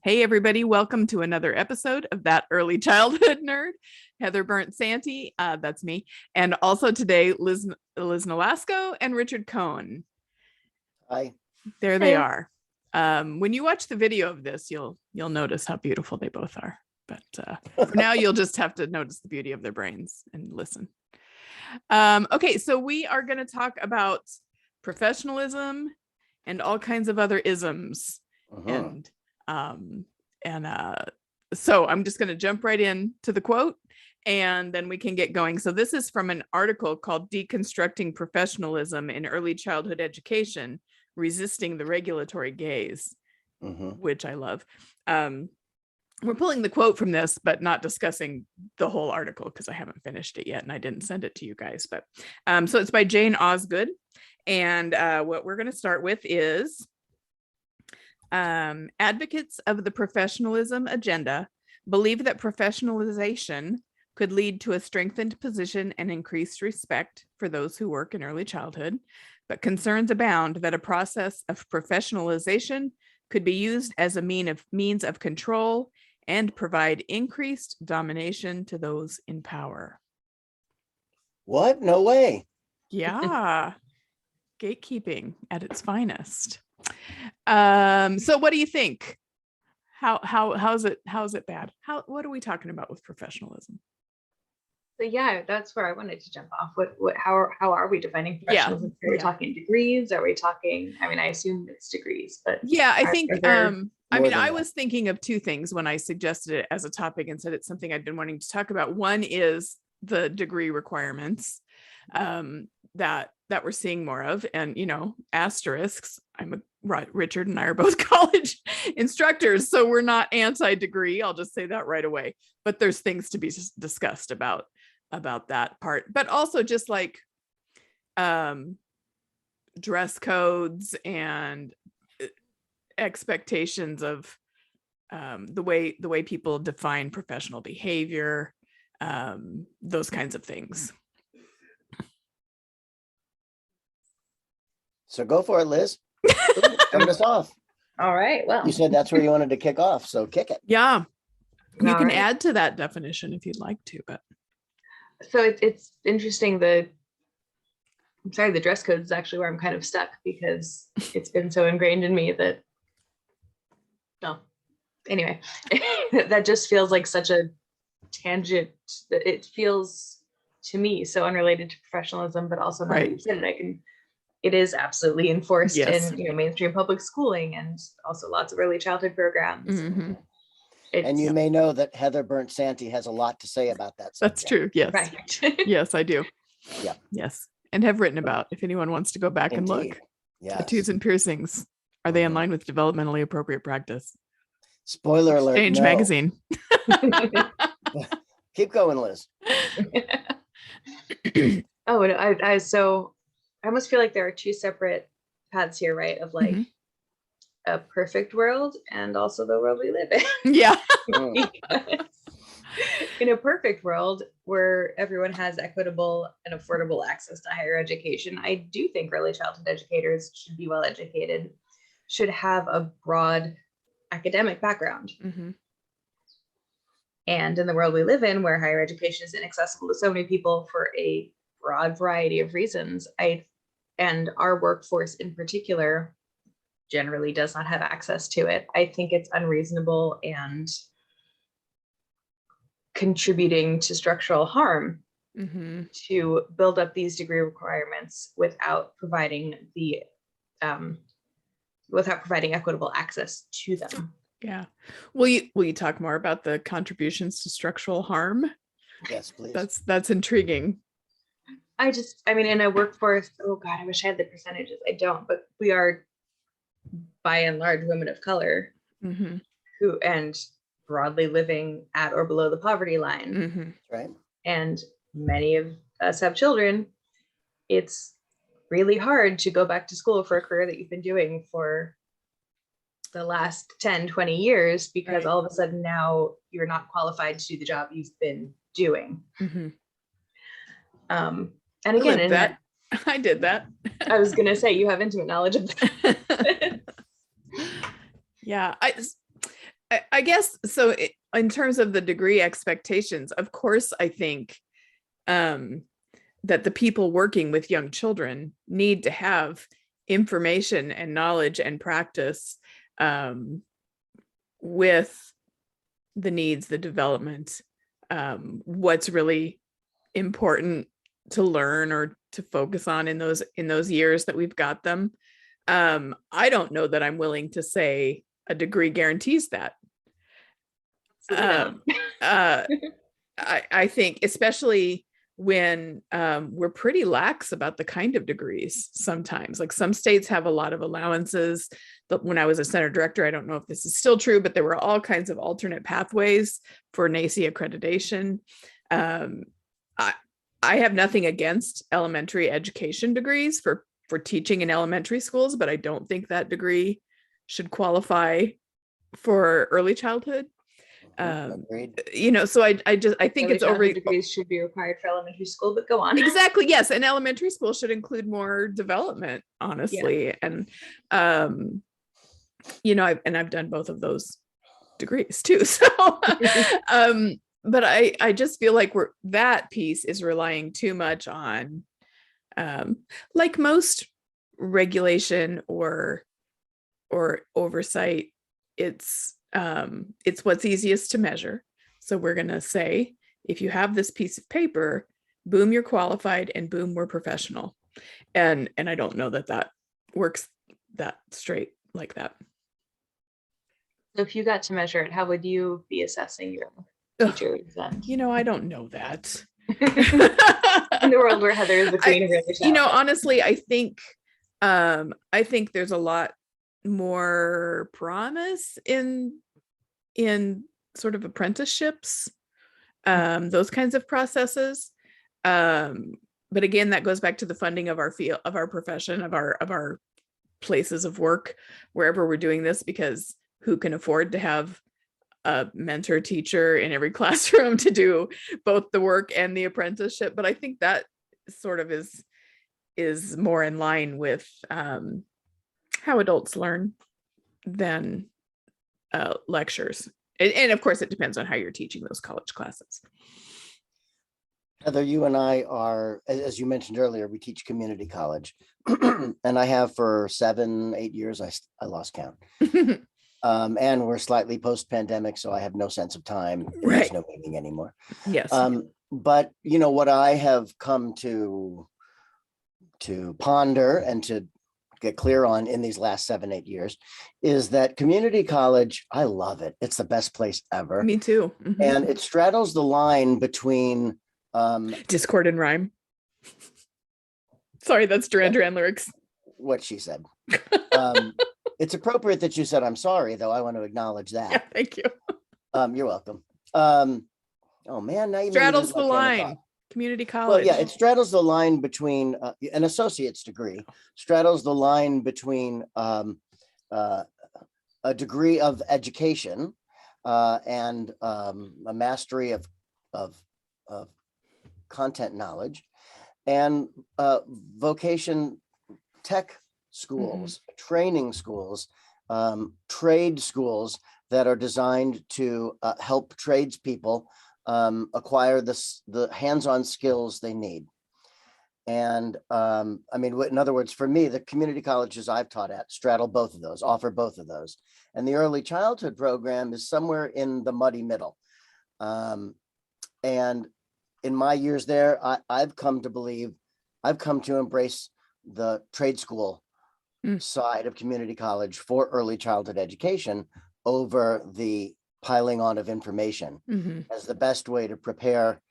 Hey, everybody. Welcome to another episode of That Early Childhood Nerd. Heather Burnt-Santy, that's me. And also today, Lizz Nolasco and Richard Cohen. Hi. There they are. When you watch the video of this, you'll notice how beautiful they both are. But for now, you'll just have to notice the beauty of their brains and listen. Okay, so we are going to talk about professionalism and all kinds of other isms. So I'm just going to jump right in to the quote and then we can get going. So this is from an article called Deconstructing Professionalism in Early Childhood Education, Resisting the Regulatory Gaze, which I love. We're pulling the quote from this, but not discussing the whole article because I haven't finished it yet and I didn't send it to you guys. But so it's by Jane Osgood. And what we're going to start with is advocates of the professionalism agenda believe that professionalization could lead to a strengthened position and increased respect for those who work in early childhood, but concerns abound that a process of professionalization could be used as a means of control and provide increased domination to those in power. What? No way. Yeah. Gatekeeping at its finest. So what do you think? How's it bad? What are we talking about with professionalism? So yeah, that's where I wanted to jump off. How are we defining professionalism? Yeah. Are we talking degrees? Are we talking, I mean, I assume it's degrees, but yeah, I think I was that. thinking of two things when I suggested it as a topic and said it's something I'd been wanting to talk about. One is the degree requirements that we're seeing more of, and asterisks. Richard and I are both college instructors, so we're not anti-degree. I'll just say that right away. But there's things to be discussed about that part. But also just like dress codes and expectations of the way people define professional behavior, those kinds of things. So go for it, Liz. Turn us off. all right. Well, You said that's where you wanted to kick off, so kick it. Yeah. You All can right. add to that definition if you'd like to, but so it's interesting. The dress code is actually where I'm kind of stuck because it's been so ingrained in me that, anyway, that just feels like such a tangent that it feels to me so unrelated to professionalism, but also not you said it, it is absolutely enforced in mainstream public schooling and also lots of early childhood programs. And you may know that Heather Burnt-Santy has a lot to say about that subject. that's true. Yes. Right. Yes, I do. Yeah. Yes. And have written about, if anyone wants to go back and look. Yes. Tattoos and piercings. Are they in line with developmentally appropriate practice? Spoiler alert. Change no. magazine. Keep going, Liz. I almost feel like there are two separate paths here, right? Of like a perfect world and also the world we live in. Yeah. Because in a perfect world where everyone has equitable and affordable access to higher education, I do think early childhood educators should be well educated, should have a broad academic background. And in the world we live in, where higher education is inaccessible to so many people for a broad variety of reasons, and our workforce in particular generally does not have access to it, I think it's unreasonable and contributing to structural harm to build up these degree requirements without providing equitable access to them. Yeah. Will you talk more about the contributions to structural harm? Yes, please. That's intriguing. I mean, in a workforce, oh God, I wish I had the percentages. I don't, but we are by and large women of color who and broadly living at or below the poverty line. Right. And many of us have children. It's really hard to go back to school for a career that you've been doing for the last 10, 20 years, because all of a sudden now you're not qualified to do the job you've been doing. And again, I did that. I was going to say, you have intimate knowledge of that. Yeah. I guess so. In terms of the degree expectations, of course, I think that the people working with young children need to have information and knowledge and practice with the needs, the development, what's really important to learn or to focus on in those years that we've got them. I don't know that I'm willing to say a degree guarantees that. I think, especially when we're pretty lax about the kind of degrees sometimes. Like some states have a lot of allowances. But when I was a center director, I don't know if this is still true, but there were all kinds of alternate pathways for NACE accreditation. I have nothing against elementary education degrees for teaching in elementary schools, but I don't think that degree should qualify for early childhood. So I think it's over. Degrees should be required for elementary school, but go on. Exactly. Yes. And elementary school should include more development, honestly. Yeah. And, I've done both of those degrees too. So, but I just feel like that piece is relying too much on, like most regulation or oversight, it's what's easiest to measure. So we're going to say, if you have this piece of paper, boom, you're qualified, and boom, we're professional. And I don't know that works that straight like that. So if you got to measure it, how would you be assessing your teachers then? I don't know that. In the world where Heather is the queen of really honestly, I think there's a lot more promise in sort of apprenticeships, those kinds of processes. But again, that goes back to the funding of our field, of our profession, of our places of work, wherever we're doing this, because who can afford to have a mentor teacher in every classroom to do both the work and the apprenticeship? But I think that sort of is more in line with how adults learn than lectures. And of course, it depends on how you're teaching those college classes. Heather, you and I are, as you mentioned earlier, we teach community college. And I have for 7-8 years, I lost count. And we're slightly post-pandemic, so I have no sense of time. There's no meaning anymore. Yes. But what I have come to ponder and to get clear on in these last 7-8 years is that community college, I love it. It's the best place ever. Me too. Mm-hmm. And it straddles the line between discord and rhyme. Sorry, that's Duran Duran lyrics. What she said. It's appropriate that you said I'm sorry, though. I want to acknowledge that. Yeah, thank you. You're welcome. Oh man, now you straddles the line. Community college. Well, yeah, it straddles the line between an associate's degree, straddles the line between a degree of education and a mastery of content knowledge, and vocation tech schools, training schools, trade schools that are designed to help tradespeople acquire the hands-on skills they need. And in other words, for me, the community colleges I've taught at straddle both of those, offer both of those. And the early childhood program is somewhere in the muddy middle. And in my years there, I've come to embrace the trade school side of community college for early childhood education over the piling on of information as the best way to prepare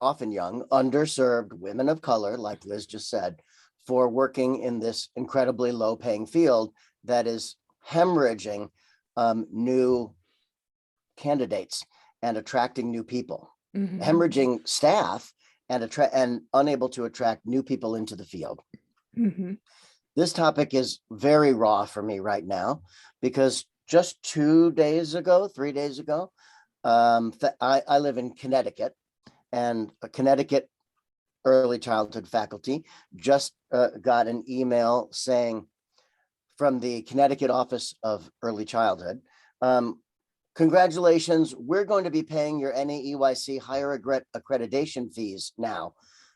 often young, underserved women of color, like Liz just said, for working in this incredibly low paying field that is hemorrhaging new candidates and attracting new people, hemorrhaging staff and unable to attract new people into the field. This topic is very raw for me right now, because just 3 days ago, I live in Connecticut, and a Connecticut early childhood faculty just got an email saying from the Connecticut Office of Early Childhood. Congratulations, we're going to be paying your NAEYC higher accreditation fees now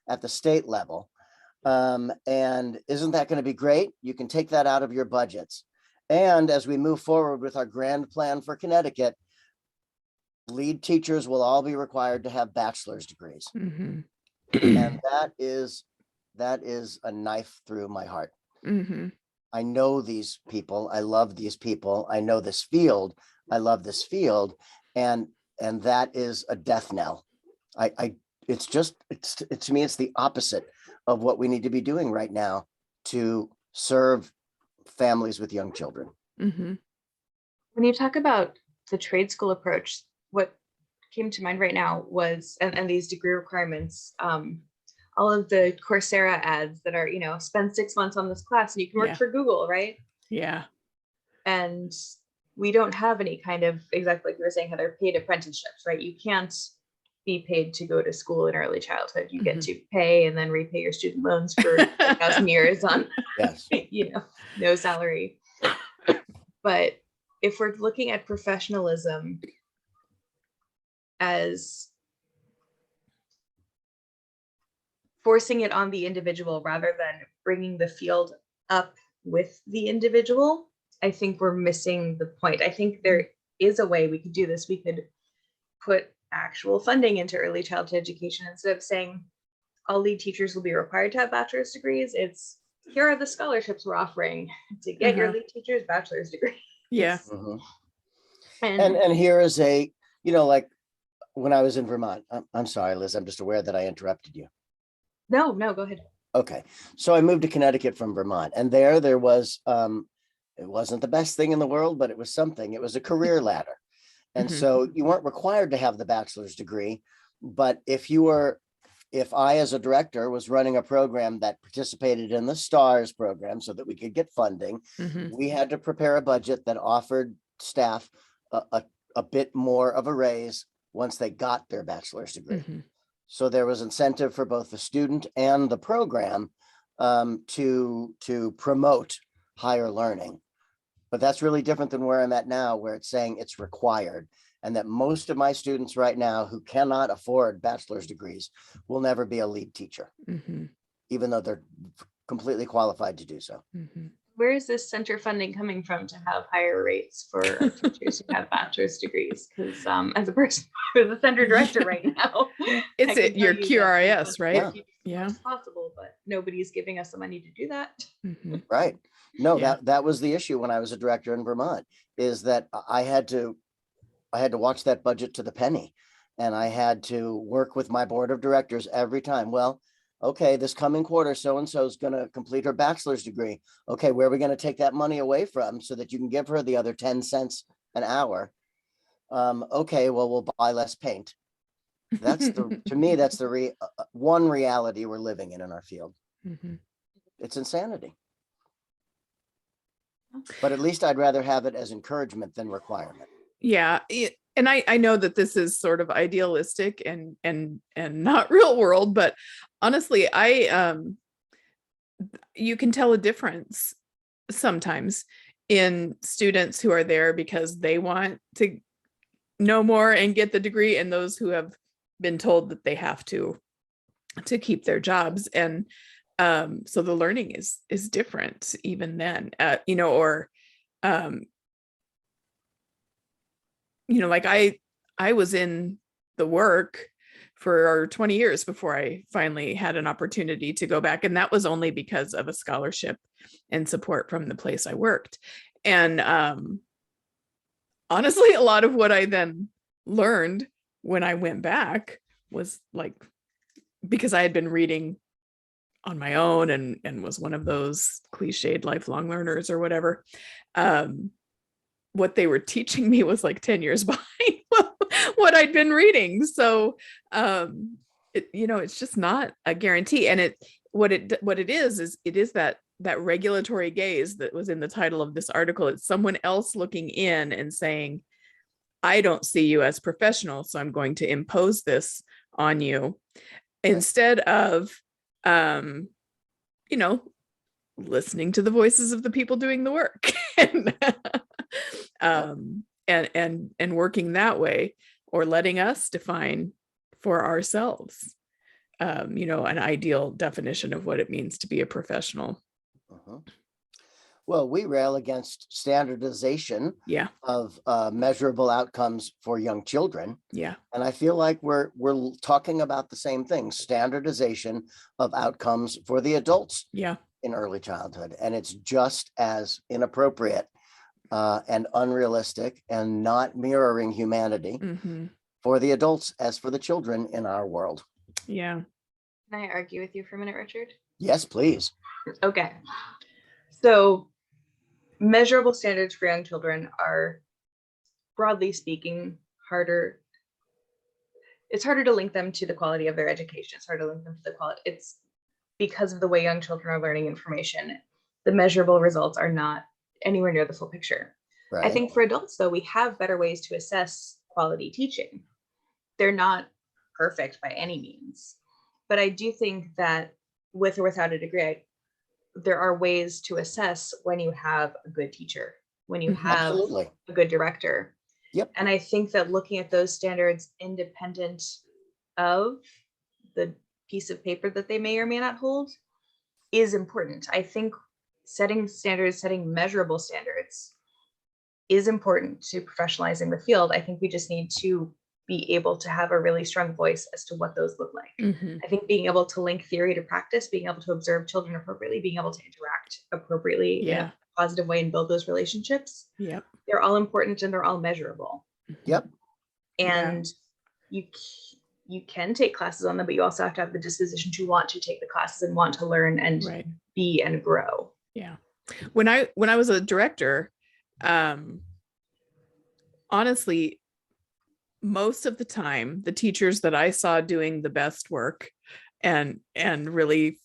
at the state level. And isn't that going to be great? You can take that out of your budgets. And as we move forward with our grand plan for Connecticut, lead teachers will all be required to have bachelor's degrees. Mm-hmm. And that is a knife through my heart. Mm-hmm. I know these people. I love these people. I know this field. I love this field. And that is a death knell. It's to me, it's the opposite of what we need to be doing right now to serve families with young children. Mm-hmm. When you talk about the trade school approach, what came to mind right now was, and these degree requirements, all of the Coursera ads that are, spend 6 months on this class and you can work for Google, right? Yeah. And we don't have any kind of, exactly like you were saying, Heather, paid apprenticeships, right? You can't be paid to go to school in early childhood. You get to pay and then repay your student loans for 1,000 years on, yes, no salary. But if we're looking at professionalism as forcing it on the individual rather than bringing the field up with the individual, I think we're missing the point. I think there is a way we could do this. We could put actual funding into early childhood education instead of saying all lead teachers will be required to have bachelor's degrees. It's here are the scholarships we're offering to get your lead teacher's bachelor's degree. Yeah. And here is a, like when I was in Vermont, I'm sorry, Liz, I'm just aware that I interrupted you. No, go ahead. Okay. So I moved to Connecticut from Vermont, and there was, it wasn't the best thing in the world, but it was something. It was a career ladder. And so you weren't required to have the bachelor's degree, but if I, as a director, was running a program that participated in the STARS program so that we could get funding, we had to prepare a budget that offered staff a bit more of a raise once they got their bachelor's degree. So there was incentive for both the student and the program to promote higher learning. But that's really different than where I'm at now, where it's saying it's required, and that most of my students right now who cannot afford bachelor's degrees will never be a lead teacher, even though they're completely qualified to do so. Where is this center funding coming from to have higher rates for our teachers who have bachelor's degrees? Because as a person who's a center director right now, it's your QRIS, right? Yeah, it's possible, but nobody's giving us the money to do that. Right. No, that was the issue when I was a director in Vermont, is that I had to watch that budget to the penny, and I had to work with my board of directors every time. Well, okay, this coming quarter, so-and-so is going to complete her bachelor's degree. Okay, where are we going to take that money away from so that you can give her the other 10 cents an hour? Okay, well, we'll buy less paint. To me, that's the one reality we're living in our field. It's insanity. But at least I'd rather have it as encouragement than requirement. Yeah. And I know that this is sort of idealistic and not real world, but honestly, you can tell a difference sometimes in students who are there because they want to know more and get the degree, and those who have been told that they have to keep their jobs. And so the learning is different even then, like I was in the work for 20 years before I finally had an opportunity to go back. And that was only because of a scholarship and support from the place I worked. And honestly, a lot of what I then learned when I went back was like, because I had been reading on my own and was one of those cliched lifelong learners or whatever. What they were teaching me was like 10 years behind what I'd been reading. So, it's just not a guarantee. And what it is that regulatory gaze that was in the title of this article. It's someone else looking in and saying, I don't see you as professional, so I'm going to impose this on you, instead of, listening to the voices of the people doing the work and working that way, or letting us define for ourselves, an ideal definition of what it means to be a professional. Well, we rail against standardization of measurable outcomes for young children. And I feel like we're talking about the same thing, standardization of outcomes for the adults in early childhood. And it's just as inappropriate and unrealistic and not mirroring humanity for the adults as for the children in our world. Can I argue with you for a minute, Richard? Yes, please. Okay. So measurable standards for young children are, broadly speaking, harder. It's harder to link them to the quality of their education. It's harder to link them to the quality. It's because of the way young children are learning information. The measurable results are not anywhere near the full picture. I think for adults, though, we have better ways to assess quality teaching. They're not perfect by any means, but I do think that with or without a degree, there are ways to assess when you have a good teacher, when you have a good director. And I think that looking at those standards independent of the piece of paper that they may or may not hold is important. I think setting standards, setting measurable standards is important to professionalizing the field. I think we just need to be able to have a really strong voice as to what those look like. I think being able to link theory to practice, being able to observe children appropriately, being able to interact appropriately in a positive way and build those relationships, they're all important and they're all measurable. And you can take classes on them, but you also have to have the disposition to want to take the classes and want to learn and be and grow. When I was a director, honestly, most of the time, the teachers that I saw doing the best work and really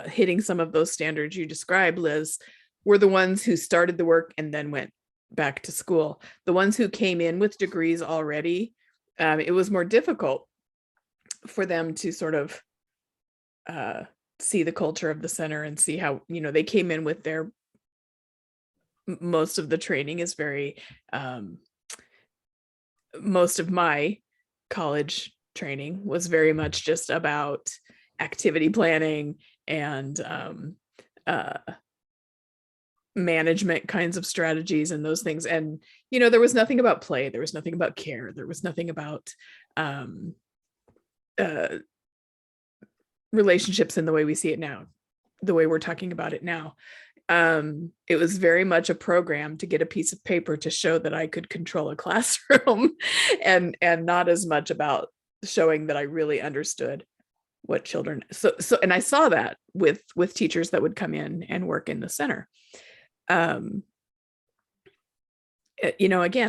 hitting some of those standards you described, Liz, were the ones who started the work and then went back to school. The ones who came in with degrees already, it was more difficult for them to sort of see the culture of the center and see how, they came in with their, most of the training is very, most of my college training was very much just about activity planning and management kinds of strategies and those things. And, there was nothing about play. There was nothing about care. There was nothing about relationships in the way we see it now, the way we're talking about it now. It was very much a program to get a piece of paper to show that I could control a classroom and not as much about showing that I really understood what children. So, and I saw that with teachers that would come in and work in the center. Again,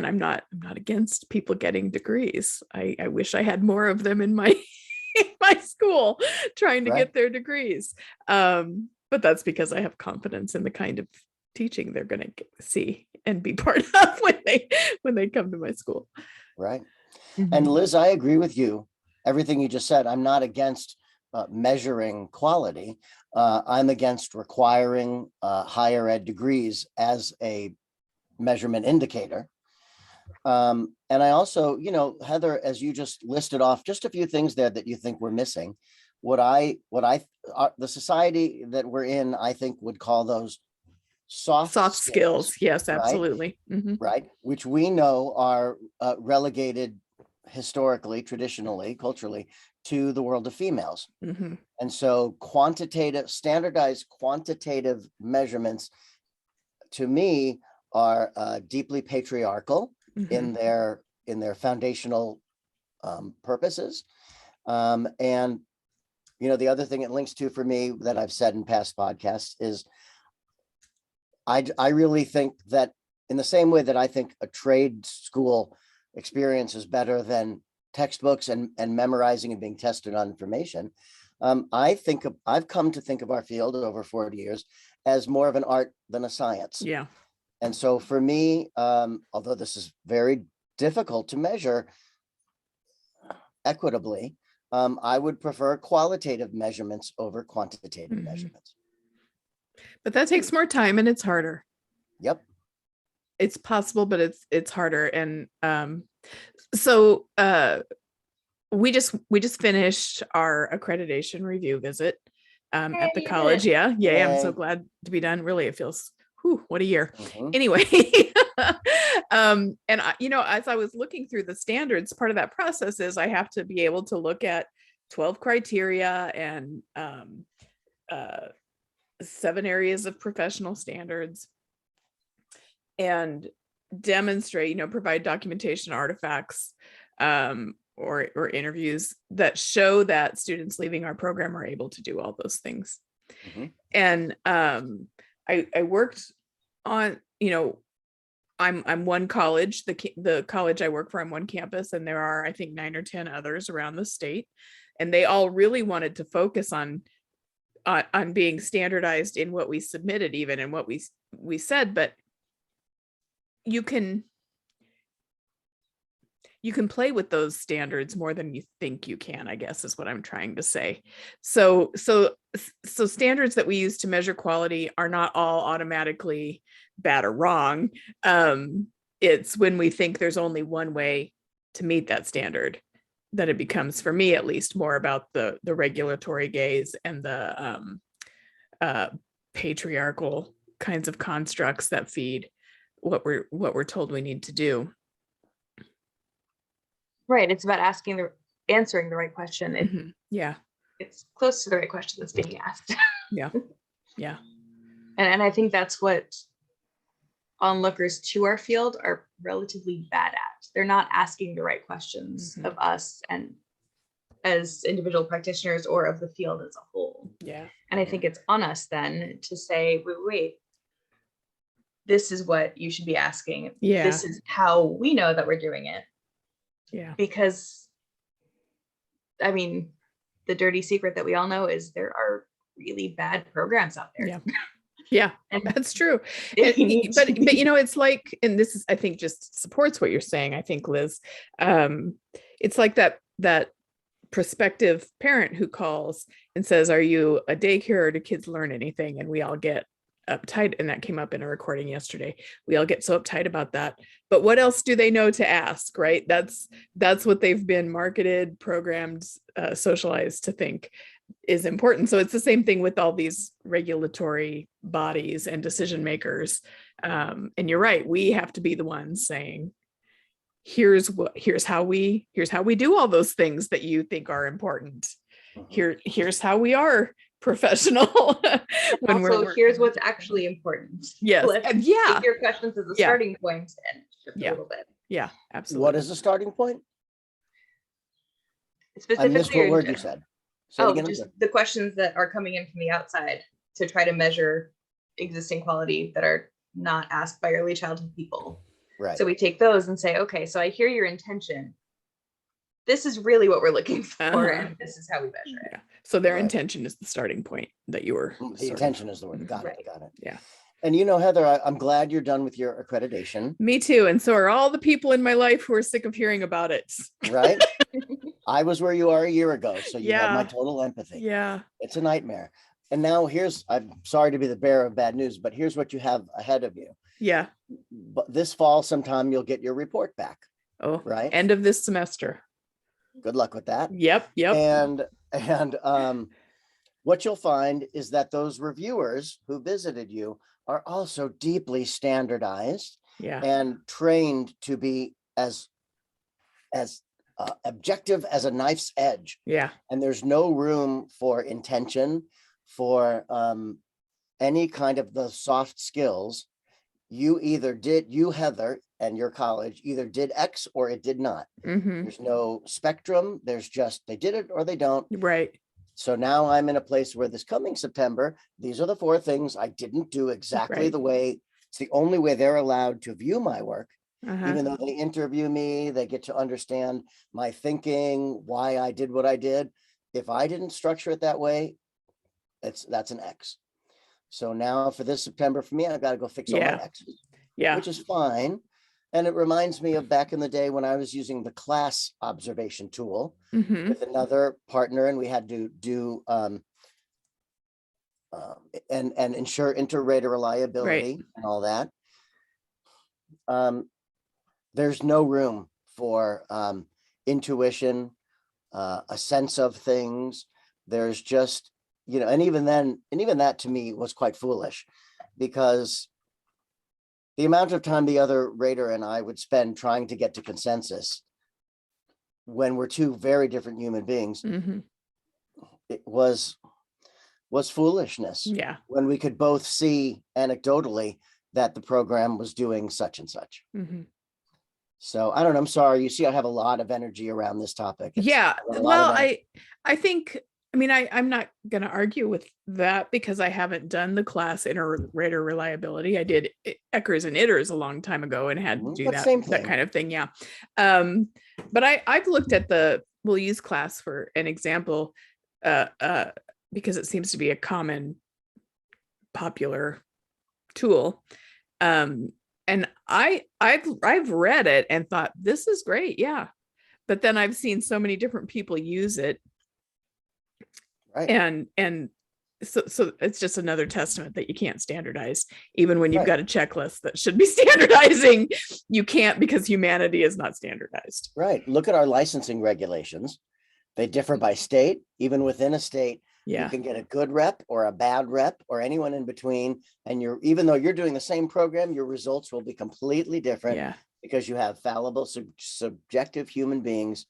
I'm not against people getting degrees. I wish I had more of them in my school trying to get their degrees. But that's because I have confidence in the kind of teaching they're going to see and be part of when they come to my school. And Liz, I agree with you. Everything you just said. I'm not against measuring quality. I'm against requiring higher ed degrees as a measurement indicator. And I also, Heather, as you just listed off, just a few things there that you think we're missing. The society that we're in, I think would call those soft skills. Yes, absolutely. Right. Which we know are relegated historically, traditionally, culturally to the world of females. And so standardized quantitative measurements to me are deeply patriarchal in their foundational purposes. And the other thing it links to for me that I've said in past podcasts is I really think that in the same way that I think a trade school experience is better than textbooks and memorizing and being tested on information, I've come to think of our field over 40 years as more of an art than a science. And so for me, although this is very difficult to measure equitably, I would prefer qualitative measurements over quantitative measurements. But that takes more time and it's harder. Yep. It's possible, but it's harder. And so we just finished our accreditation review visit at the college. Yeah. Yay. I'm so glad to be done. Really, it feels, whew, what a year. Anyway, and as I was looking through the standards, part of that process is I have to be able to look at 12 criteria and 7 areas of professional standards and demonstrate, provide documentation artifacts or interviews that show that students leaving our program are able to do all those things. And I worked on, I'm one college, the college I work for, I'm one campus, and there are, I think, 9 or 10 others around the state. And they all really wanted to focus on being standardized in what we submitted, even in what we said, but you can play with those standards more than you think you can, I guess is what I'm trying to say. So standards that we use to measure quality are not all automatically bad or wrong. It's when we think there's only one way to meet that standard that it becomes, for me at least, more about the regulatory gaze and the patriarchal kinds of constructs that feed what we're told we need to do. Right. It's about answering the right question. Yeah. It's close to the right question that's being asked. Yeah. Yeah. And I think that's what onlookers to our field are relatively bad at. They're not asking the right questions of us and as individual practitioners or of the field as a whole. Yeah. And I think it's on us then to say, wait, this is what you should be asking. Yeah. This is how we know that we're doing it. Yeah. Because, I mean, the dirty secret that we all know is there are really bad programs out there. Yeah. Yeah, that's true. But it's like, and this is, I think, just supports what you're saying, I think, Liz. It's like that prospective parent who calls and says, are you a daycare or do kids learn anything? And we all get uptight, and that came up in a recording yesterday. We all get so uptight about that. But what else do they know to ask, right? That's what they've been marketed, programmed, socialized to think is important. So it's the same thing with all these regulatory bodies and decision makers. And you're right, we have to be the ones saying, here's how we do all those things that you think are important. Here's how we are professional. When also, here's what's actually important. Yes. Yeah. Take your questions as a starting point and shift a little bit. Yeah, absolutely. What is the starting point? Specifically, I missed what word you said. Just the questions that are coming in from the outside to try to measure existing quality that are not asked by early childhood people. Right. So we take those and say, okay, so I hear your intention. This is really what we're looking for, and this is how we measure it. Yeah. So their intention is the starting point that you were. The intention is the word. Got it. Yeah. And Heather, I'm glad you're done with your accreditation. Me too. And so are all the people in my life who are sick of hearing about it. Right? I was where you are a year ago, so you have my total empathy. Yeah. It's a nightmare. And now I'm sorry to be the bearer of bad news, but here's what you have ahead of you. Yeah. But this fall sometime you'll get your report back. Oh, right. End of this semester. Good luck with that. Yep. And what you'll find is that those reviewers who visited you are also deeply standardized and trained to be as objective as a knife's edge. Yeah. And there's no room for intention, for any kind of the soft skills. You, Heather, and your college either did X or it did not. There's no spectrum. There's just, they did it or they don't. Right. So now I'm in a place where this coming September, these are the 4 things I didn't do exactly the way, it's the only way they're allowed to view my work. Even though they interview me, they get to understand my thinking, why I did what I did. If I didn't structure it that way, that's an X. So now for this September, for me, I've got to go fix all my X's, which is fine. And it reminds me of back in the day when I was using the class observation tool with another partner, and we had to do and ensure inter-rater reliability and all that. There's no room for intuition, a sense of things. There's just, and even that to me was quite foolish, because the amount of time the other rater and I would spend trying to get to consensus when we're two very different human beings, it was foolishness. Yeah. When we could both see anecdotally that the program was doing such and such. So I don't know. I'm sorry. You see, I have a lot of energy around this topic. Yeah. Well, I think, I'm not going to argue with that, because I haven't done the class inter-rater reliability. I did Eckers and Itters a long time ago and had to do that kind of thing. Yeah. But I've looked at we'll use class for an example, because it seems to be a common popular tool. And I've read it and thought, this is great. Yeah. But then I've seen so many different people use it. Right. And so it's just another testament that you can't standardize, even when you've got a checklist that should be standardizing. You can't, because humanity is not standardized. Right. Look at our licensing regulations. They differ by state. Even within a state, you can get a good rep or a bad rep or anyone in between. And even though you're doing the same program, your results will be completely different, because you have fallible, subjective human beings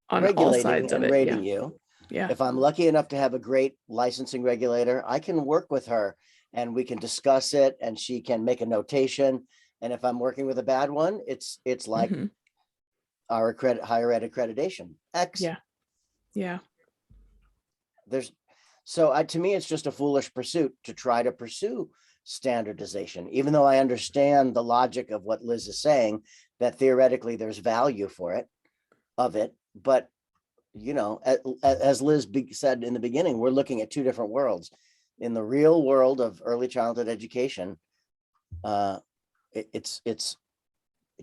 on regulating all sides and of it. rating you. Yeah. If I'm lucky enough to have a great licensing regulator, I can work with her and we can discuss it and she can make a notation. And if I'm working with a bad one, it's like our higher ed accreditation X. Yeah. Yeah. To me, it's just a foolish pursuit to try to pursue standardization, even though I understand the logic of what Liz is saying, that theoretically there's value of it. But as Liz said in the beginning, we're looking at two different worlds. In the real world of early childhood education, it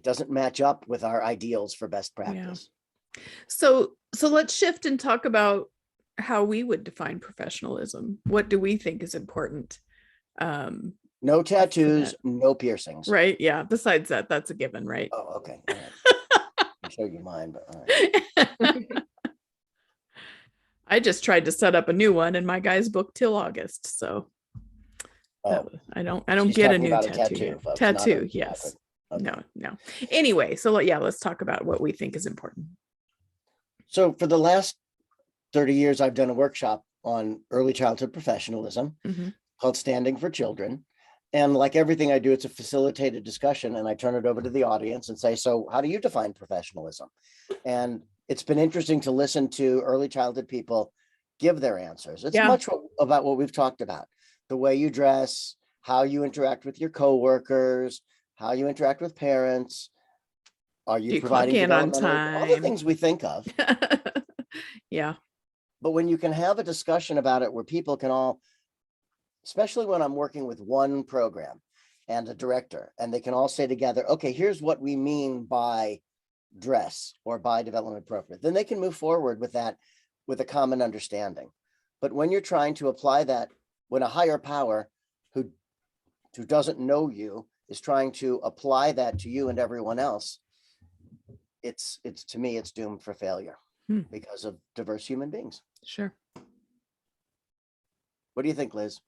doesn't match up with our ideals for best practice. Yeah. So let's shift and talk about how we would define professionalism. What do we think is important? No tattoos, no piercings. Right. Yeah. Besides that, that's a given, right? Oh, okay. All right. I'll show you mine, but all right. I just tried to set up a new one and my guy's booked till August. So I don't get a new tattoo. Tattoo, yes. Okay. No. Anyway, so let's talk about what we think is important. So for the last 30 years, I've done a workshop on early childhood professionalism called Standing for Children. And like everything I do, it's a facilitated discussion, and I turn it over to the audience and say, so how do you define professionalism? And it's been interesting to listen to early childhood people give their answers. It's much about what we've talked about: the way you dress, how you interact with your coworkers, how you interact with parents. Are you providing development on time? All the things we think of. Yeah. But when you can have a discussion about it where people can all, especially when I'm working with one program and a director, and they can all say together, okay, here's what we mean by dress or by development appropriate, then they can move forward with that with a common understanding. But when you're trying to apply that, when a higher power who doesn't know you is trying to apply that to you and everyone else, it's to me, it's doomed for failure because of diverse human beings. Sure. What do you think, Liz?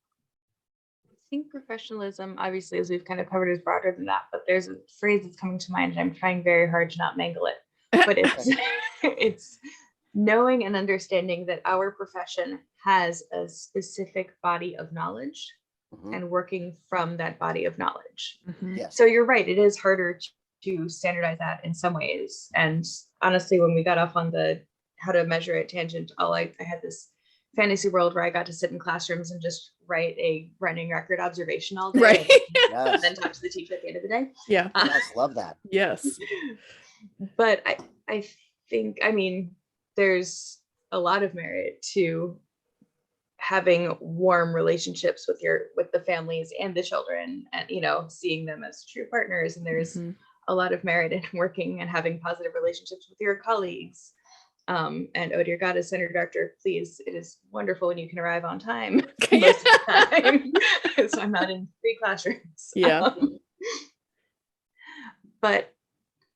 I think professionalism, obviously, as we've kind of covered, is broader than that, but there's a phrase that's coming to mind and I'm trying very hard to not mangle it. But it's knowing and understanding that our profession has a specific body of knowledge and working from that body of knowledge. Yes. So you're right, it is harder to standardize that in some ways. And honestly, when we got off on the how to measure it tangent, I had this fantasy world where I got to sit in classrooms and just write a running record observation all day. Right. And then talk to the teacher at the end of the day. Yeah. Yes, love that. Yes. But I think, there's a lot of merit to having warm relationships with the families and the children, and seeing them as true partners. And there's a lot of merit in working and having positive relationships with your colleagues. And oh dear God, as Center Director, please, it is wonderful when you can arrive on time most of the time. So I'm not in 3 classrooms. Yeah. But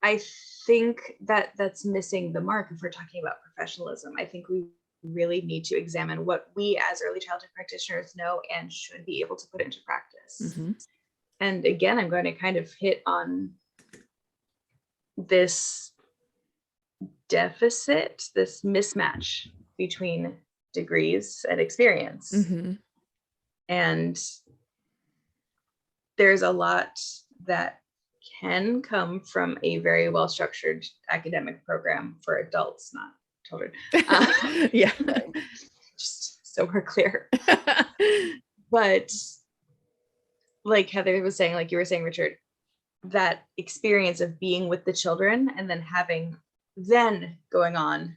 I think that that's missing the mark if we're talking about professionalism. I think we really need to examine what we as early childhood practitioners know and should be able to put into practice. Mm-hmm. And again, I'm going to kind of hit on this deficit, this mismatch between degrees and experience. Mm-hmm. And there's a lot that can come from a very well-structured academic program for adults, not children. Yeah. Just so we're clear. But like Heather was saying, like you were saying, Richard, that experience of being with the children and then going on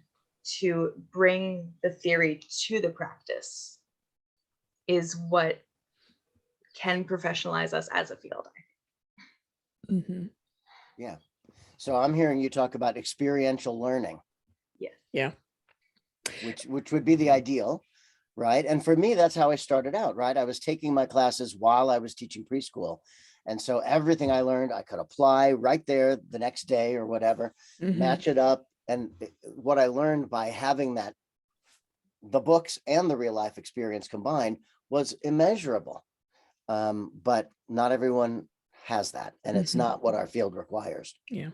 to bring the theory to the practice is what can professionalize us as a field. Mm-hmm. Yeah. So I'm hearing you talk about experiential learning. Yes. Yeah. Which would be the ideal, right? And for me, that's how I started out, right? I was taking my classes while I was teaching preschool. And so everything I learned, I could apply right there the next day or whatever, Mm-hmm. match it up. And what I learned by having the books and the real life experience combined was immeasurable. But not everyone has that. And it's Mm-hmm. not what our field requires. Yeah.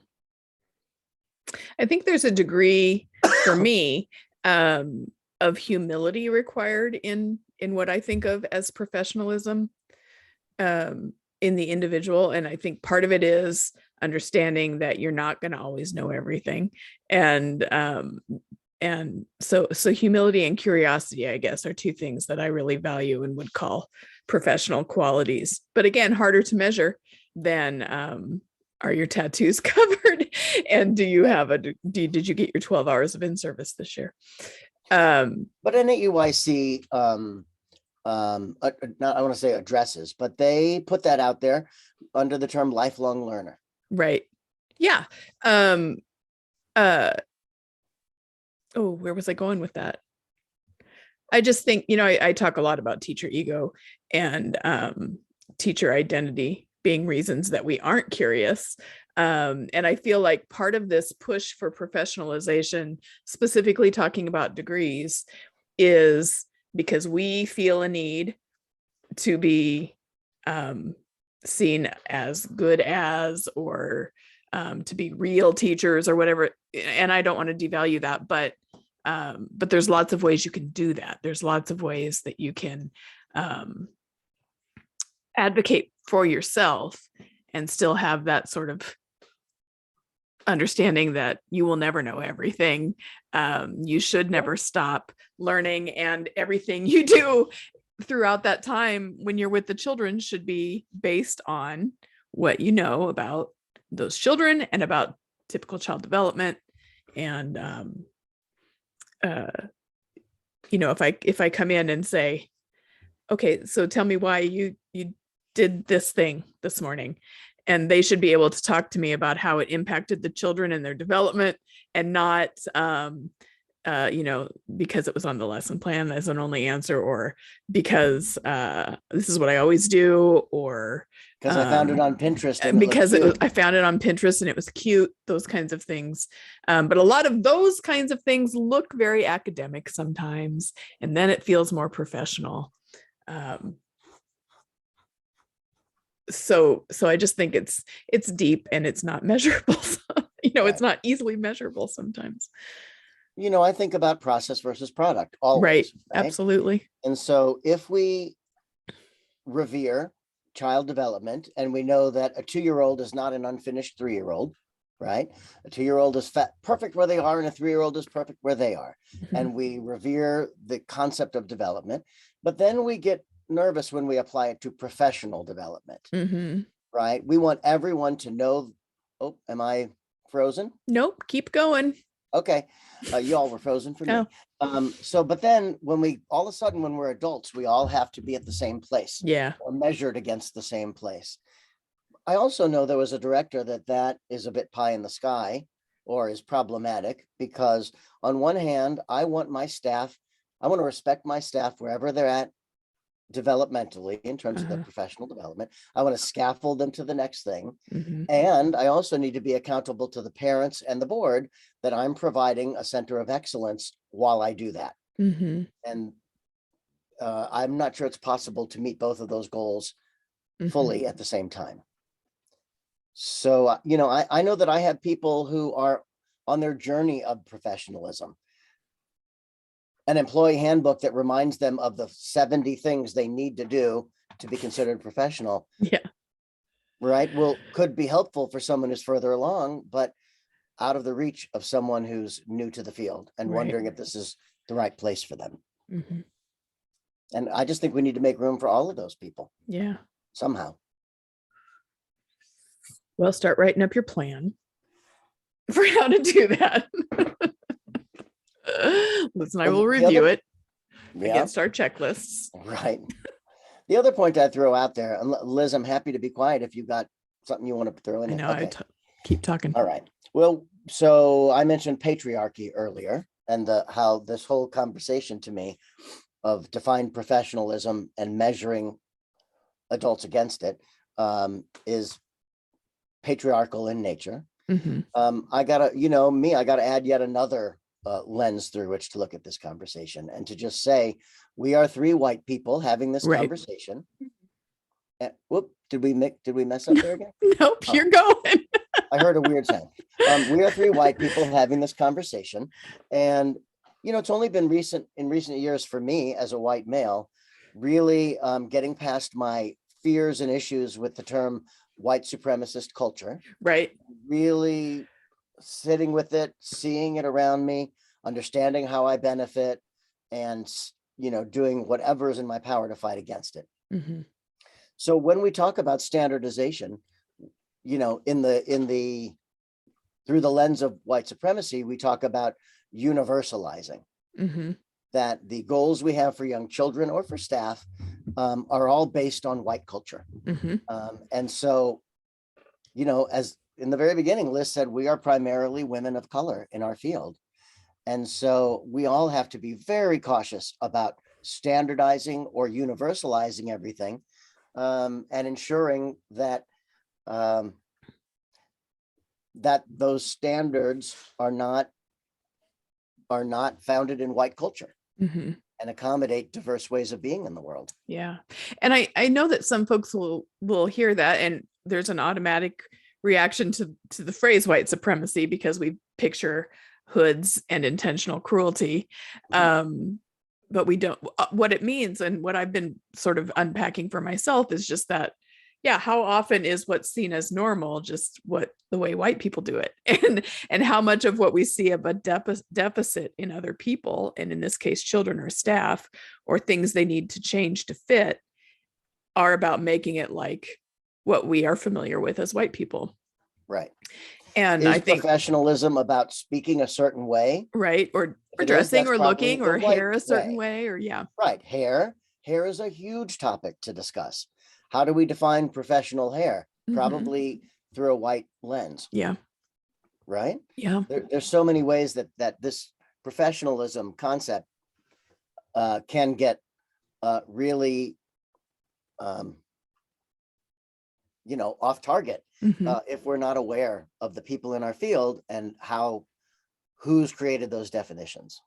I think there's a degree for me of humility required in what I think of as professionalism in the individual. And I think part of it is understanding that you're not going to always know everything. And so humility and curiosity, I guess, are 2 things that I really value and would call professional qualities. But again, harder to measure than are your tattoos covered? And do you have did you get your 12 hours of in-service this year? But in UIC, not, I want to say addresses, but they put that out there under the term lifelong learner. Right. Yeah. Where was I going with that? I just think, I talk a lot about teacher ego and teacher identity being reasons that we aren't curious. And I feel like part of this push for professionalization, specifically talking about degrees, is because we feel a need to be seen as good as, or to be real teachers or whatever. And I don't want to devalue that, but there's lots of ways you can do that. There's lots of ways that you can advocate for yourself and still have that sort of understanding that you will never know everything. You should never stop learning, and everything you do throughout that time when you're with the children should be based on what you know about those children and about typical child development. And if I come in and say, okay, so tell me why you did this thing this morning, and they should be able to talk to me about how it impacted the children and their development, and not because it was on the lesson plan as an only answer, or because this is what I always do, or because I found it on Pinterest. And because I found it on Pinterest and it was cute, those kinds of things. But a lot of those kinds of things look very academic sometimes, and then it feels more professional. So I just think it's deep and it's not measurable. It's not easily measurable sometimes. I think about process versus product always. Right. Absolutely. And so if we revere child development, and we know that a 2-year-old is not an unfinished 3-year-old, right? A 2-year-old is perfect where they are, and a 3-year-old is perfect where they are. Mm-hmm. And we revere the concept of development, but then we get nervous when we apply it to professional development, mm-hmm. right? We want everyone to know. Oh, am I frozen? Nope, keep going. Okay, y'all were frozen for me. But then when all of a sudden, when we're adults, we all have to be at the same place. Yeah. Or measured against the same place. I also know there was a director that is a bit pie in the sky, or is problematic, because on one hand, I want to respect my staff wherever they're at developmentally in terms of their professional development. I want to scaffold them to the next thing. And I also need to be accountable to the parents and the board that I'm providing a center of excellence while I do that. And I'm not sure it's possible to meet both of those goals fully at the same time. So, I know that I have people who are on their journey of professionalism. An employee handbook that reminds them of the 70 things they need to do to be considered professional. Yeah. Right. Well, could be helpful for someone who's further along, but out of the reach of someone who's new to the field and wondering if this is the right place for them. And I just think we need to make room for all of those people. Yeah. Somehow. Well, start writing up your plan for how to do that. Liz and I will review it against our checklists. Right. The other point I throw out there, and Liz, I'm happy to be quiet if you've got something you want to throw in. I know. Okay. Keep talking. All right. Well, so I mentioned patriarchy earlier, and how this whole conversation to me of defined professionalism and measuring adults against it is patriarchal in nature. I gotta add yet another lens through which to look at this conversation, and to just say we are three white people having this conversation. Whoop, did we mess up there again? Nope, you're going. I heard a weird sound. We are three white people having this conversation, and it's only been in recent years for me as a white male, really getting past my fears and issues with the term white supremacist culture. Right. Really sitting with it, seeing it around me, understanding how I benefit, and doing whatever is in my power to fight against it. So when we talk about standardization, through the lens of white supremacy, we talk about universalizing. That the goals we have for young children or for staff are all based on white culture. And so, as in the very beginning, Liz said, we are primarily women of color in our field. And so we all have to be very cautious about standardizing or universalizing everything, and ensuring that that those standards are not founded in white culture and accommodate diverse ways of being in the world. Yeah. And I know that some folks will hear that, and there's an automatic reaction to the phrase white supremacy because we picture hoods and intentional cruelty. But we don't, what it means, and what I've been sort of unpacking for myself is just that, how often is what's seen as normal just the way white people do it, and how much of what we see of a deficit in other people, and in this case children or staff, or things they need to change to fit, are about making it like what we are familiar with as white people. Right. And I think professionalism about speaking a certain way, right, or dressing or looking, or hair a certain way, or right. Hair is a huge topic to discuss. How do we define professional hair? Probably through a white lens. Yeah. Right? Yeah. There's so many ways that this professionalism concept can get really off target if we're not aware of the people in our field and who's created those definitions.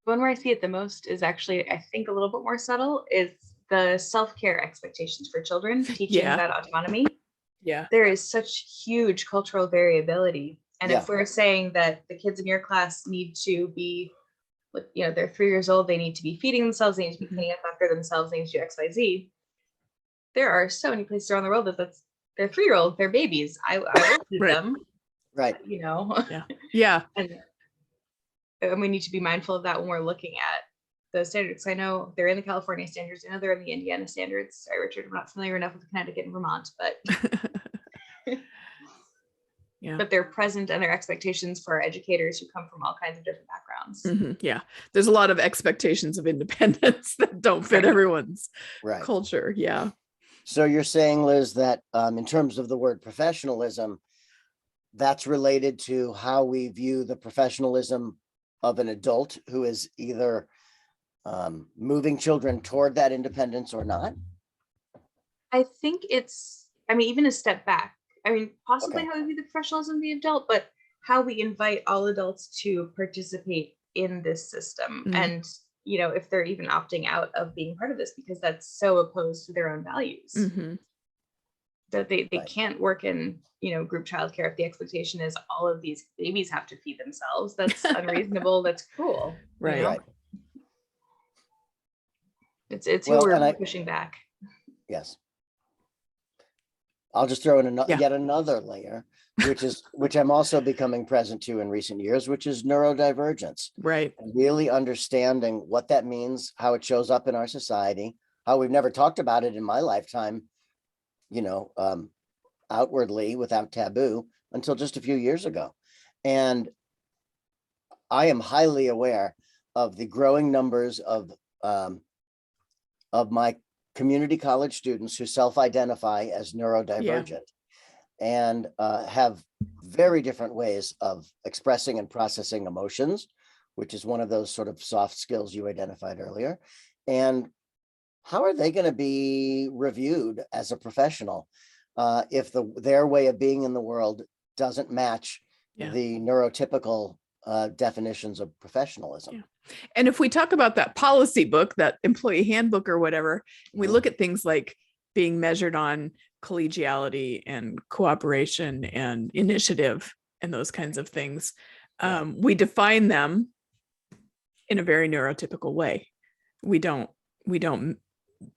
One where I see it the most is actually, I think, a little bit more subtle, is the self-care expectations for children, teaching about autonomy. There is such huge cultural variability. And if we're saying that the kids in your class need to be, they're 3 years old, they need to be feeding themselves, they need to be cleaning up after themselves, they need to do X, Y, Z. There are so many places around the world that's they're 3-year-old, they're babies. I will feed them. Right. And we need to be mindful of that when we're looking at those standards. I know they're in the California standards. I know they're in the Indiana standards. Sorry, Richard, I'm not familiar enough with Connecticut and Vermont, but but they're present, and their expectations for our educators who come from all kinds of different backgrounds. There's a lot of expectations of independence that don't fit everyone's culture. So you're saying, Liz, that in terms of the word professionalism, that's related to how we view the professionalism of an adult who is either moving children toward that independence or not? I think it's, I mean, even a step back. I mean, possibly Okay. how we view the professionalism of the adult, but how we invite all adults to participate in this system. Mm. And, you know, if they're even opting out of being part of this because that's so opposed to their own values. Mhm. That they Right. can't work in, you know, group childcare if the expectation is all of these babies have to feed themselves. That's unreasonable. That's cruel. Right. You know? Right. It's who Well, we're and I, pushing back. yes. I'll just throw in Yeah. yet another layer, which I'm also becoming present to in recent years, which is neurodivergence. Right. And really understanding what that means, how it shows up in our society, how we've never talked about it in my lifetime, you know, outwardly without taboo until just a few years ago. And I am highly aware of the growing numbers of my community college students who self-identify as neurodivergent and have very different ways of expressing and processing emotions, which is one of those sort of soft skills you identified earlier. And how are they going to be reviewed as a professional if their way of being in the world doesn't match the neurotypical definitions of professionalism? Yeah. And if we talk about that policy book, that employee handbook or whatever, we look at things like being measured on collegiality and cooperation and initiative and those kinds of things. We define them in a very neurotypical way. We don't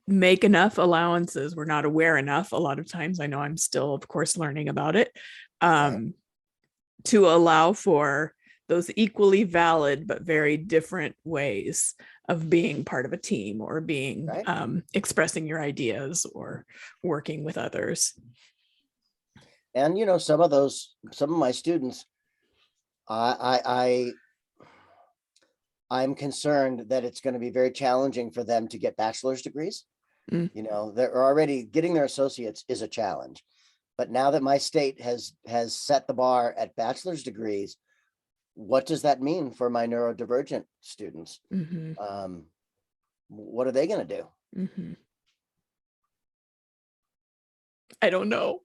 make enough allowances. We're not aware enough. A lot of times, I know I'm still, of course, learning about it, to allow for those equally valid but very different ways of being part of a team or being expressing your ideas or working with others. And you know, some of my students, I'm concerned that it's going to be very challenging for them to get bachelor's degrees. You know, they're already getting their associates is a challenge, but now that my state has set the bar at bachelor's degrees, what does that mean for my neurodivergent students? What are they going to do? I don't know.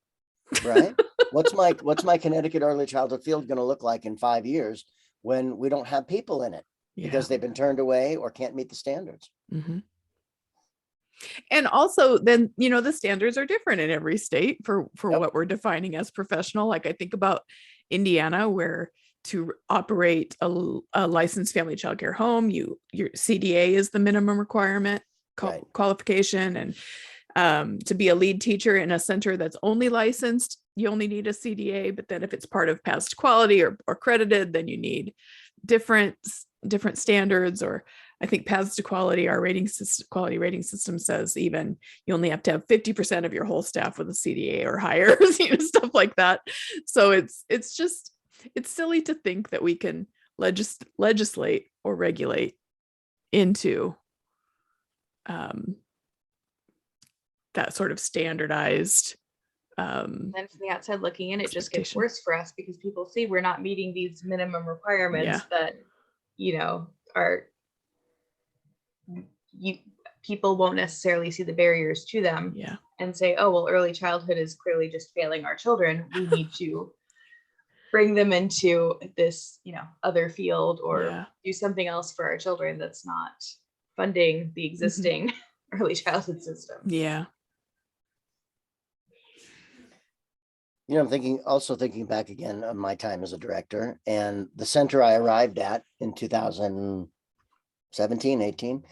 Right? What's my Connecticut early childhood field going to look like in 5 years when we don't have people in it because they've been turned away or can't meet the standards? And also then, you know, the standards are different in every state for what we're defining as professional. Like I think about Indiana, where to operate a licensed family childcare home, your CDA is the minimum requirement qualification. And to be a lead teacher in a center that's only licensed, you only need a CDA. But then if it's part of past quality or accredited, then you need different standards. Or I think Paths to Quality, our quality rating system says even you only have to have 50% of your whole staff with a CDA or higher, you know, stuff like that. So it's silly to think that we can legislate or regulate into that sort of standardized. Then from the outside looking in, it just gets worse for us because people see we're not meeting these minimum requirements that, you know, people won't necessarily see the barriers to them and say, oh, well, early childhood is clearly just failing our children. We need to bring them into this, you know, other field or do something else for our children that's not funding the existing early childhood system. Yeah. You know, I'm also thinking back again on my time as a director and the center I arrived at in 2017, 18.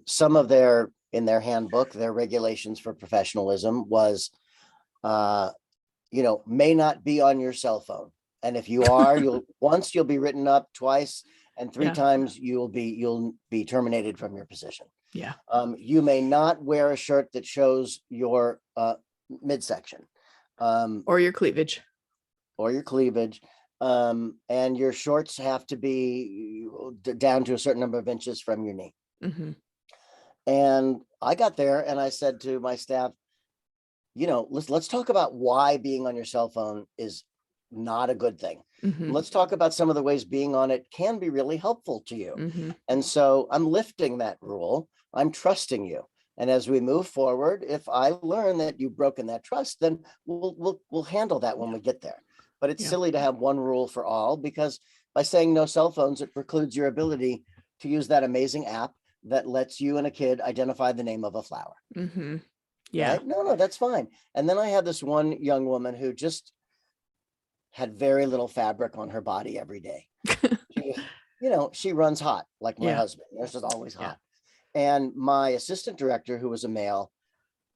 Some of in their handbook, their regulations for professionalism was, you know, may not be on your cell phone. And if you are, you'll be written up, twice, and 3 times you'll be terminated from your position. Yeah. You may not wear a shirt that shows your midsection. Or your cleavage. And your shorts have to be down to a certain number of inches from your knee. And I got there and I said to my staff, you know, let's talk about why being on your cell phone is not a good thing. Mhm. Let's talk about some of the ways being on it can be really helpful to you. Mhm. And so I'm lifting that rule. I'm trusting you. And as we move forward, if I learn that you've broken that trust, then we'll handle that when we get there. But it's Yeah. silly to have one rule for all, because by saying no cell phones, it precludes your ability to use that amazing app that lets you and a kid identify the name of a flower. Mhm. Yeah. Right? No, that's fine. And then I had this one young woman who just had very little fabric on her body every day. She runs hot like my Yeah. husband. This is always Yeah. hot. And my assistant director, who was a male,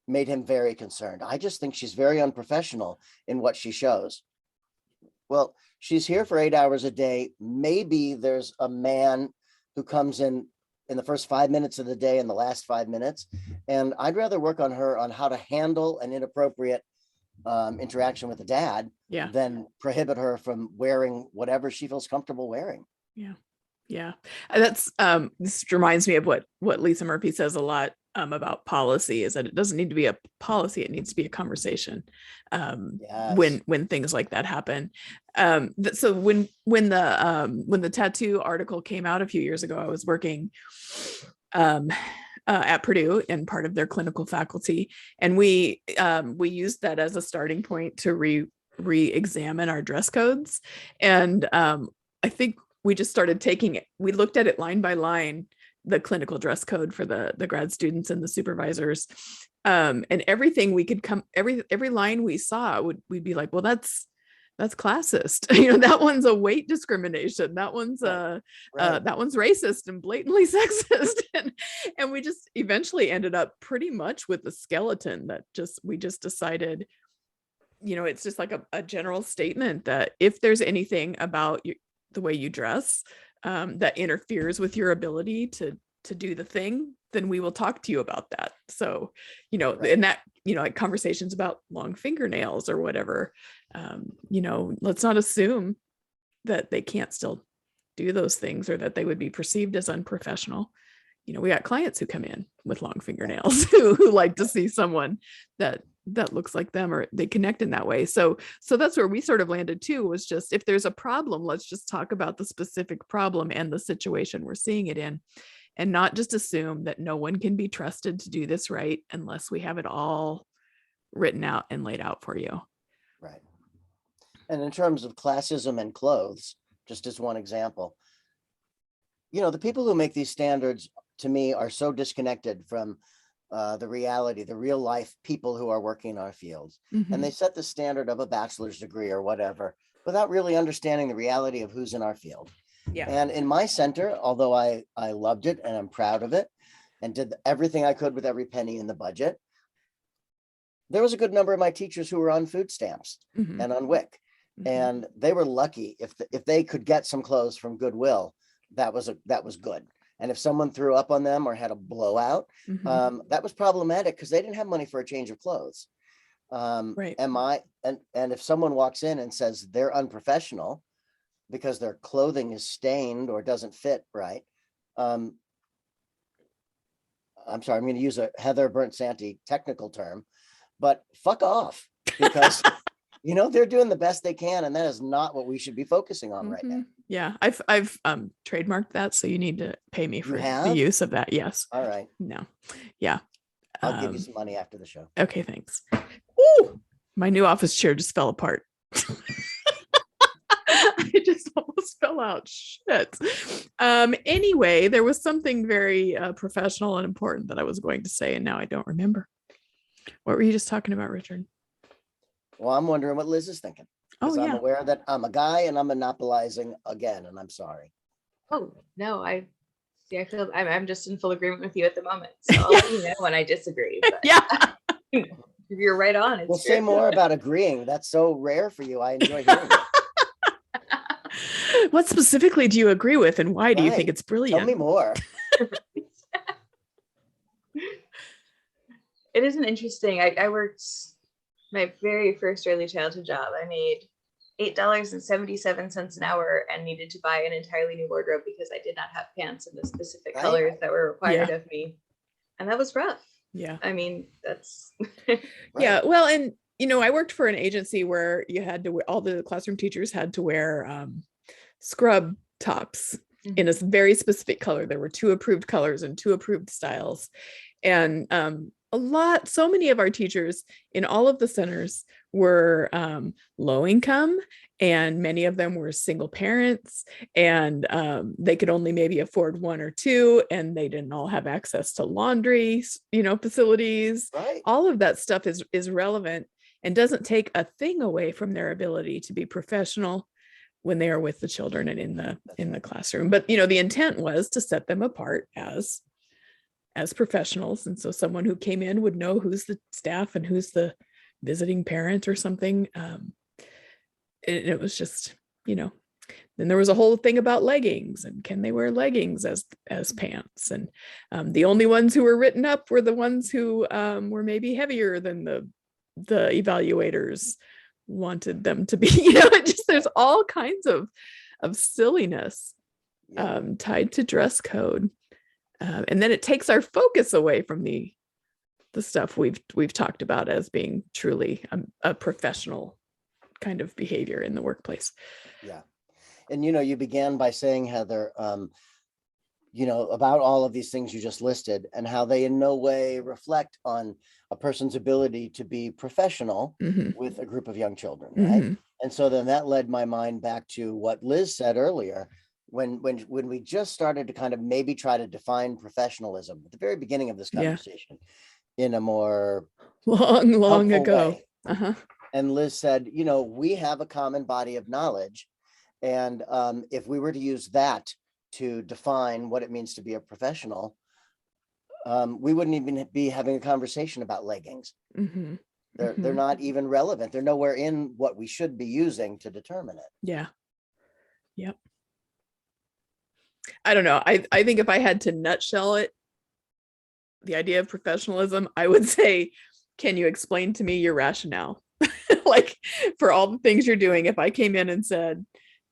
made him very concerned. I just think she's very unprofessional in what she shows. Well, she's here for 8 hours a day. Maybe there's a man who comes in the first 5 minutes of the day and the last 5 minutes. And I'd rather work on her on how to handle an inappropriate interaction with the dad than prohibit her from wearing whatever she feels comfortable wearing. Yeah. Yeah. That's this reminds me of what Lisa Murphy says a lot about policy, is that it doesn't need to be a policy, it needs to be a conversation. When things like that happen. So when the tattoo article came out a few years ago, I was working at Purdue and part of their clinical faculty, and we used that as a starting point to re-examine our dress codes. And I think we just started we looked at it line by line, the clinical dress code for the grad students and the supervisors. And everything we could every line we saw we'd be like, well, that's classist. That one's a weight discrimination. That one's that one's racist and blatantly sexist. And we just eventually ended up pretty much with the skeleton that we just decided, it's just like a general statement that if there's anything about the way you dress that interferes with your ability to do the thing, then we will talk to you about that. So, and that, like conversations about long fingernails or whatever, let's not assume that they can't still do those things or that they would be perceived as unprofessional. We got clients who come in with long fingernails who like to see someone that looks like them, or they connect in that way. So that's where we sort of landed too, was just, if there's a problem, let's just talk about the specific problem and the situation we're seeing it in, and not just assume that no one can be trusted to do this right unless we have it all written out and laid out for you. Right. And in terms of classism and clothes, just as one example, the people who make these standards, to me, are so disconnected from the reality, the real life people who are working in our fields. Mm-hmm. And they set the standard of a bachelor's degree or whatever without really understanding the reality of who's in our field. Yeah. And in my center, although I loved it and I'm proud of it and did everything I could with every penny in the budget, there was a good number of my teachers who were on food stamps Mm-hmm. and on WIC. Mm-hmm. And they were lucky if they could get some clothes from Goodwill, that was good. And if someone threw up on them or had a blowout, Mm-hmm. that was problematic because they didn't have money for a change of clothes. Right. And if someone walks in and says they're unprofessional because their clothing is stained or doesn't fit right, I'm sorry, I'm going to use a Heather Burnt-Santy technical term, but fuck off, because they're doing the best they can, and that is not what we should be focusing on right now. Yeah, I've trademarked that, so you need to pay me for the use of that. Yes. All right. No. Yeah. I'll give you some money after the show. Okay, thanks. Ooh, my new office chair just fell apart. I just almost fell out. Shit. Anyway, there was something very professional and important that I was going to say, and now I don't remember. What were you just talking about, Richard? Well, I'm wondering what Liz is thinking. Oh, I'm aware that I'm a guy and I'm monopolizing again, and I'm sorry. Oh, no, I feel I'm just in full agreement with you at the moment. So I'll let you know when I disagree. But yeah. You're right on. We'll say more about agreeing. That's so rare for you. I enjoy hearing it. What specifically do you agree with, and why do you think it's brilliant? Tell me more. It is an interesting. I worked my very first early childhood job. I made $8.77 an hour and needed to buy an entirely new wardrobe because I did not have pants in the specific colors that were required of me. And that was rough. Yeah. I mean, that's Yeah. Well, and I worked for an agency where you had to wear, all the classroom teachers had to wear scrub tops in a very specific color. There were 2 approved colors and 2 approved styles. And so many of our teachers in all of the centers were low income, and many of them were single parents, and they could only maybe afford 1 or 2, and they didn't all have access to laundry, facilities. Right. All of that stuff is relevant and doesn't take a thing away from their ability to be professional when they are with the children and in the classroom. But the intent was to set them apart as professionals. And so someone who came in would know who's the staff and who's the visiting parent or something. It was just, then there was a whole thing about leggings, and can they wear leggings as pants? And the only ones who were written up were the ones who were maybe heavier than the evaluators wanted them to be. There's all kinds of silliness tied to dress code. And then it takes our focus away from the stuff we've talked about as being truly a professional kind of behavior in the workplace. Yeah. And, you began by saying, Heather, about all of these things you just listed and how they in no way reflect on a person's ability to be professional with a group of young children, right? And so then that led my mind back to what Liz said earlier, when we just started to kind of maybe try to define professionalism at the very beginning of this conversation in a more long ago. And Liz said, we have a common body of knowledge. And if we were to use that to define what it means to be a professional, we wouldn't even be having a conversation about leggings. They're not even relevant. They're nowhere in what we should be using to determine it. Yeah. Yep. I don't know. I think if I had to nutshell it, the idea of professionalism, I would say, can you explain to me your rationale? Like, for all the things you're doing, if I came in and said,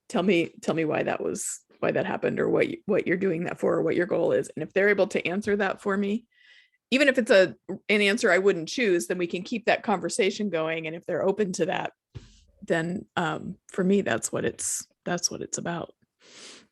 tell me why that happened, or what you're doing that for, or what your goal is. And if they're able to answer that for me, even if it's an answer I wouldn't choose, then we can keep that conversation going. And if they're open to that, then for me, that's what it's about.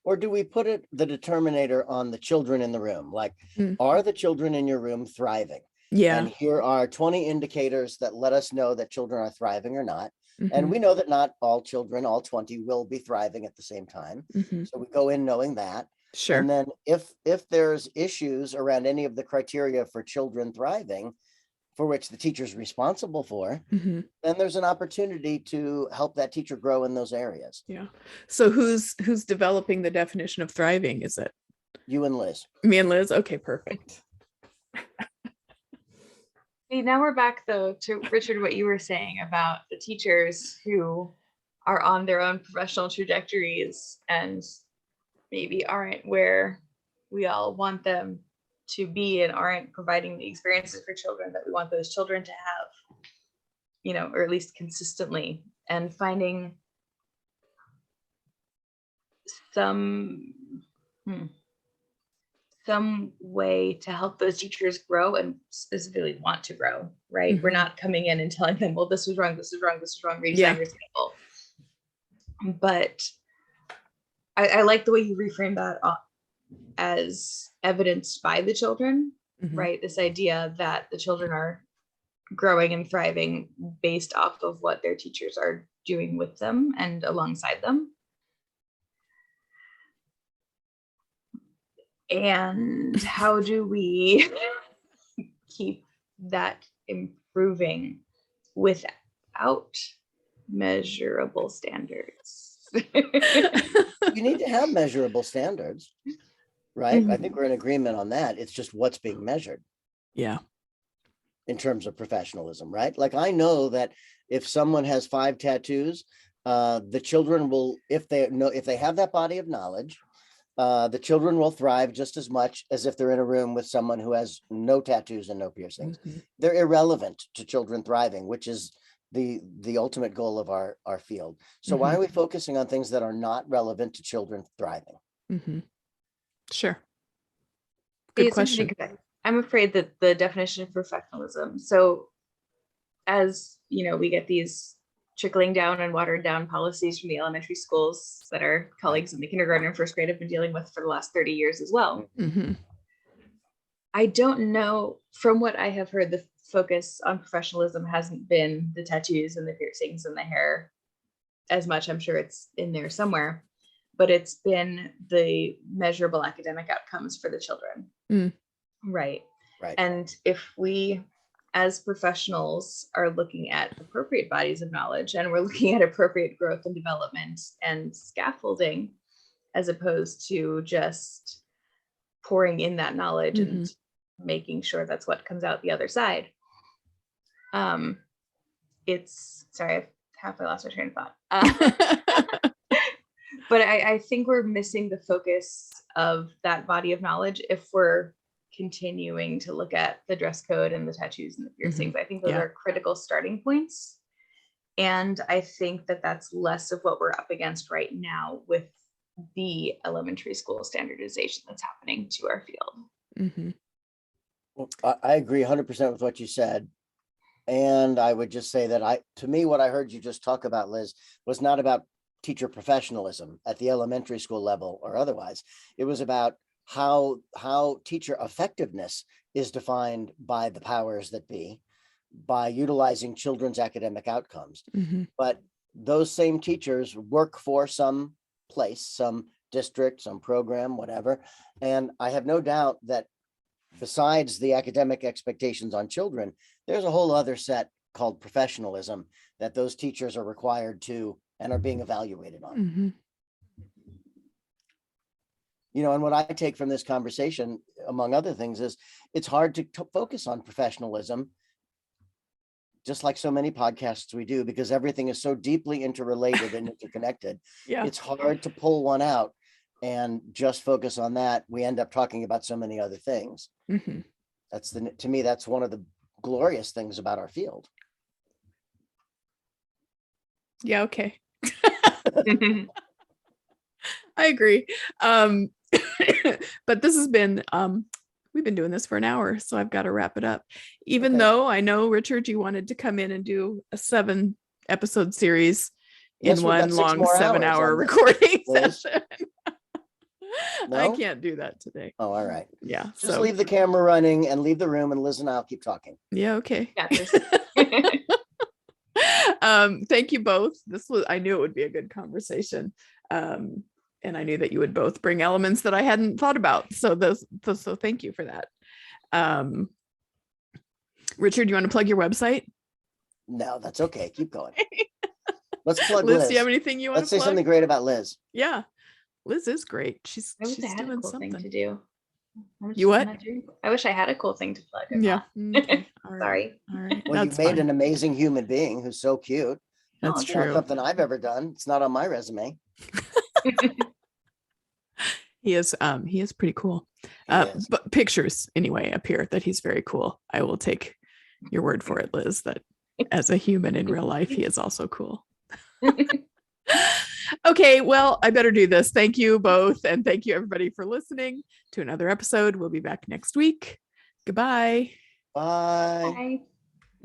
Or do we put the determinator on the children in the room? Like, are the children in your room thriving? Yeah. And here are 20 indicators that let us know that children are thriving or not. And we know that not all children, all 20, will be thriving at the same time. So we go in knowing that. Sure. And then if there's issues around any of the criteria for children thriving, for which the teacher's responsible for, then there's an opportunity to help that teacher grow in those areas. Yeah. So who's developing the definition of thriving? Is it you and Liz? Me and Liz? Okay, perfect. Now we're back though to Richard, what you were saying about the teachers who are on their own professional trajectories and maybe aren't where we all want them to be, and aren't providing the experiences for children that we want those children to have, or at least consistently, and finding some way to help those teachers grow and specifically want to grow, right? We're not coming in and telling them, well, this was wrong, this is wrong, this is wrong, redesign your table. But I like the way you reframe that as evidenced by the children, right? This idea that the children are growing and thriving based off of what their teachers are doing with them and alongside them. And how do we keep that improving without measurable standards? You need to have measurable standards, right? I think we're in agreement on that. It's just what's being measured. Yeah. In terms of professionalism, right? Like, I know that if someone has 5 tattoos, the children will, if they have that body of knowledge, the children will thrive just as much as if they're in a room with someone who has no tattoos and no piercings. They're irrelevant to children thriving, which is the ultimate goal of our field. So why are we focusing on things that are not relevant to children thriving? Sure. Good question. I'm afraid that the definition of professionalism, so as you know, we get these trickling down and watered down policies from the elementary schools that our colleagues in the kindergarten and first grade have been dealing with for the last 30 years as well. Mhm. I don't know, from what I have heard, the focus on professionalism hasn't been the tattoos and the piercings and the hair as much. I'm sure it's in there somewhere, but it's been the measurable academic outcomes for the children. Mm. Right. Right. And if we, as professionals, are looking at appropriate bodies of knowledge and we're looking at appropriate growth and development and scaffolding, as opposed to just pouring in that knowledge and making sure that's what comes out the other side. It's, sorry, I've halfway lost my train of thought. But I think we're missing the focus of that body of knowledge if we're continuing to look at the dress code and the tattoos and the piercings. I think those are critical starting points. And I think that that's less of what we're up against right now with the elementary school standardization that's happening to our field. Well, I agree 100% with what you said. And I would just say that to me, what I heard you just talk about, Liz, was not about teacher professionalism at the elementary school level or otherwise. It was about how teacher effectiveness is defined by the powers that be, by utilizing children's academic outcomes. But those same teachers work for some place, some district, some program, whatever. And I have no doubt that besides the academic expectations on children, there's a whole other set called professionalism that those teachers are required to and are being evaluated on. You know, and what I take from this conversation, among other things, is it's hard to focus on professionalism, just like so many podcasts we do, because everything is so deeply interrelated and interconnected. It's hard to pull one out and just focus on that. We end up talking about so many other things. To me, that's one of the glorious things about our field. Yeah, okay. I agree. But this has been, we've been doing this for an hour, so I've got to wrap it up. Even though I know, Richard, you wanted to come in and do a 7-episode series in one long 7-hour recording session. No? I can't do that today. Oh, all right. Yeah. Just leave the camera running and leave the room, and Liz and I'll keep talking. Yeah, okay. Thank you both. I knew it would be a good conversation. And I knew that you would both bring elements that I hadn't thought about. So so thank you for that. Richard, you want to plug your website? No, that's okay. Keep going. Let's plug Liz. Liz. Do you have anything you want to plug? Let's say something great about Liz. Yeah. Liz is great. She's doing cool something to do. You what? I wish I had a cool thing to plug. Yeah. Okay. Sorry. All right. Well, you've made an amazing human being who's so cute. That's true. Not something I've ever done. It's not on my resume. He is pretty cool. But pictures anyway appear that he's very cool. I will take your word for it, Liz, that as a human in real life, he is also cool. Okay, well, I better do this. Thank you both. And thank you everybody for listening to another episode. We'll be back next week. Goodbye. Bye. Bye.